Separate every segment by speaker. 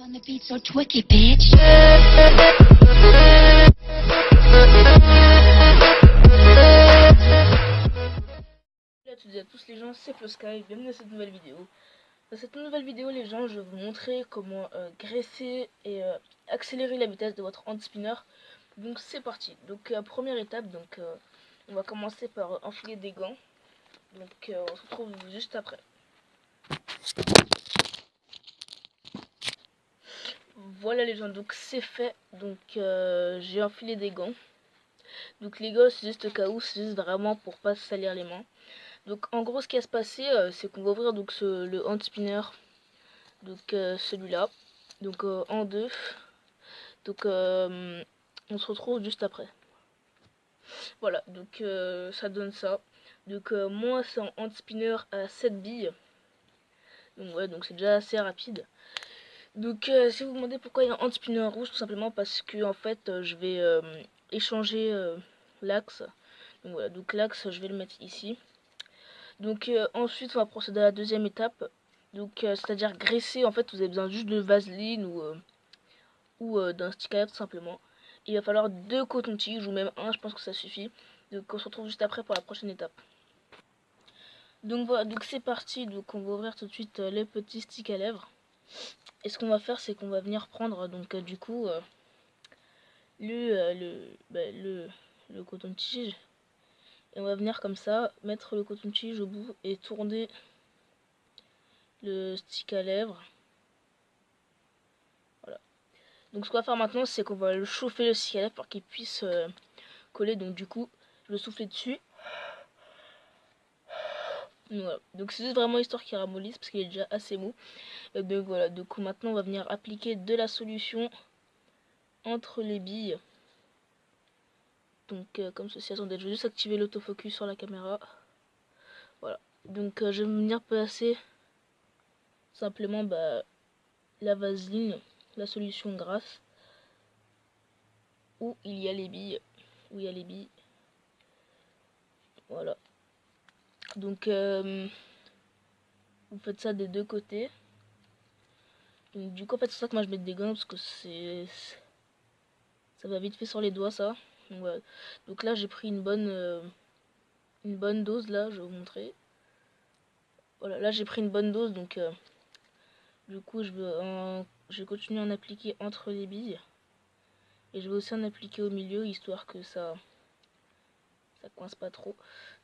Speaker 1: On the beat so twicky, bitch.
Speaker 2: Salut à toutes et à tous les gens, c'est FlowSky, bienvenue dans cette nouvelle vidéo. Dans cette nouvelle vidéo les gens, je vais vous montrer comment graisser et accélérer la vitesse de votre hand spinner. Donc c'est parti. Donc première étape, donc on va commencer par enfiler des gants. Donc on se retrouve juste après. Voilà les gens, donc c'est fait. Donc j'ai enfilé des gants. Donc les gars, c'est juste au cas où, c'est juste vraiment pour pas se salir les mains. Donc en gros ce qui va se passer, c'est qu'on va ouvrir donc le hand spinner, donc celui-là, donc en deux. Donc on se retrouve juste après. Voilà, donc ça donne ça. Donc moi c'est en hand spinner à 7 billes. Donc ouais, donc c'est déjà assez rapide. Donc si vous vous demandez pourquoi il y a un hand spinner rouge, tout simplement parce que en fait je vais échanger l'axe. Donc voilà, donc l'axe je vais le mettre ici. Donc ensuite on va procéder à la deuxième étape. Donc c'est-à-dire graisser. En fait vous avez besoin juste de vaseline ou d'un stick à lèvres tout simplement. Il va falloir 2 cotons-tiges ou même un, je pense que ça suffit. Donc on se retrouve juste après pour la prochaine étape. Donc voilà, donc c'est parti. Donc on va ouvrir tout de suite les petits sticks à lèvres. Et ce qu'on va faire, c'est qu'on va venir prendre donc du coup le coton-tige. Et on va venir comme ça, mettre le coton-tige au bout et tourner le stick à lèvres. Voilà. Donc ce qu'on va faire maintenant, c'est qu'on va le chauffer le stick à lèvres pour qu'il puisse coller. Donc du coup, je vais souffler dessus. Voilà. Donc c'est juste vraiment histoire qu'il ramollisse parce qu'il est déjà assez mou. Donc voilà, donc maintenant on va venir appliquer de la solution entre les billes. Donc comme ceci, attendez, je vais juste activer l'autofocus sur la caméra. Voilà. Donc je vais venir placer simplement la vaseline, la solution grasse, où il y a les billes. Voilà. Donc vous faites ça des deux côtés. Donc du coup en fait c'est ça que moi je mets des gants parce que ça va vite fait sur les doigts ça. Donc, voilà. Donc là j'ai pris une bonne dose, là je vais vous montrer. Voilà, là j'ai pris une bonne dose, donc du coup je vais continuer à en appliquer entre les billes. Et je vais aussi en appliquer au milieu, histoire que ça coince pas trop.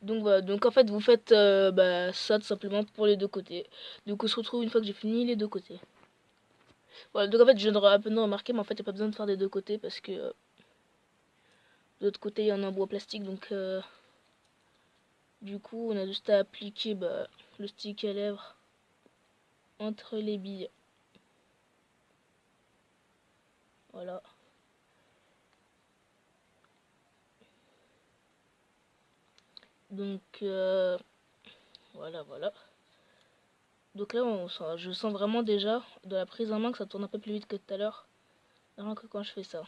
Speaker 2: Donc voilà, donc en fait vous faites ça tout simplement pour les deux côtés. Donc on se retrouve une fois que j'ai fini les deux côtés. Voilà, donc en fait je viens à peine de remarquer, mais en fait il n'y a pas besoin de faire des deux côtés parce que de l'autre côté il y en a en bois plastique. Donc du coup on a juste à appliquer le stick à lèvres entre les billes. Voilà. Donc voilà. Donc là je sens vraiment déjà de la prise en main que ça tourne un peu plus vite que tout à l'heure. Rien que quand je fais ça.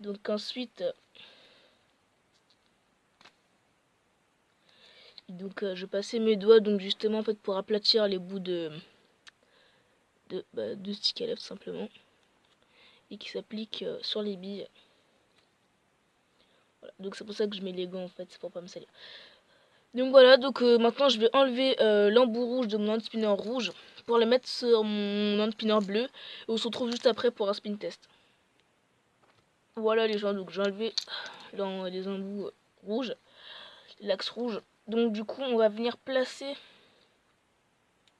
Speaker 2: Donc ensuite je passais mes doigts donc justement en fait pour aplatir les bouts de stick à lèvres simplement. Et qui s'applique sur les billes. Voilà. Donc c'est pour ça que je mets les gants en fait, c'est pour pas me salir. Donc voilà, donc maintenant je vais enlever l'embout rouge de mon hand spinner rouge pour le mettre sur mon hand spinner bleu. Et on se retrouve juste après pour un spin test. Voilà les gens, donc j'ai enlevé dans les embouts rouges, l'axe rouge. Donc du coup on va venir placer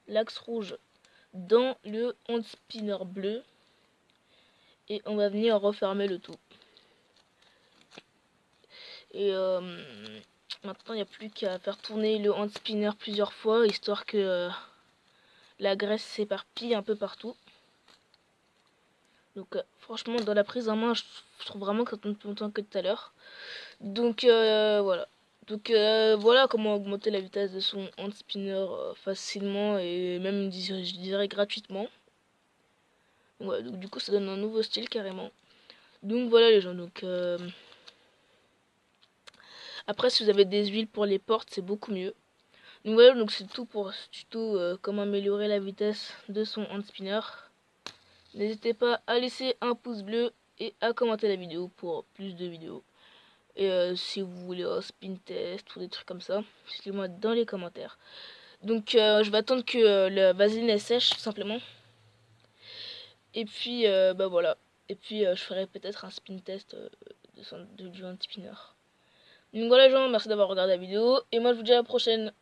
Speaker 2: l'axe rouge dans le hand spinner bleu. Et on va venir refermer le tout. Et maintenant il n'y a plus qu'à faire tourner le hand spinner plusieurs fois, histoire que la graisse s'éparpille un peu partout. Donc franchement dans la prise en main je trouve vraiment que ça tourne plus longtemps que tout à l'heure. Donc voilà. Donc voilà comment augmenter la vitesse de son hand spinner facilement et même je dirais gratuitement. Ouais, donc du coup ça donne un nouveau style carrément. Donc voilà les gens, donc après si vous avez des huiles pour les portes c'est beaucoup mieux. Donc voilà, donc c'est tout pour ce tuto comment améliorer la vitesse de son hand spinner. N'hésitez pas à laisser un pouce bleu et à commenter la vidéo pour plus de vidéos. Et si vous voulez un spin test ou des trucs comme ça, dites-le-moi dans les commentaires. Donc je vais attendre que la vaseline elle sèche tout simplement. Et puis bah voilà. Et puis je ferai peut-être un spin test du anti-spinner. Donc voilà les gens, merci d'avoir regardé la vidéo. Et moi je vous dis à la prochaine.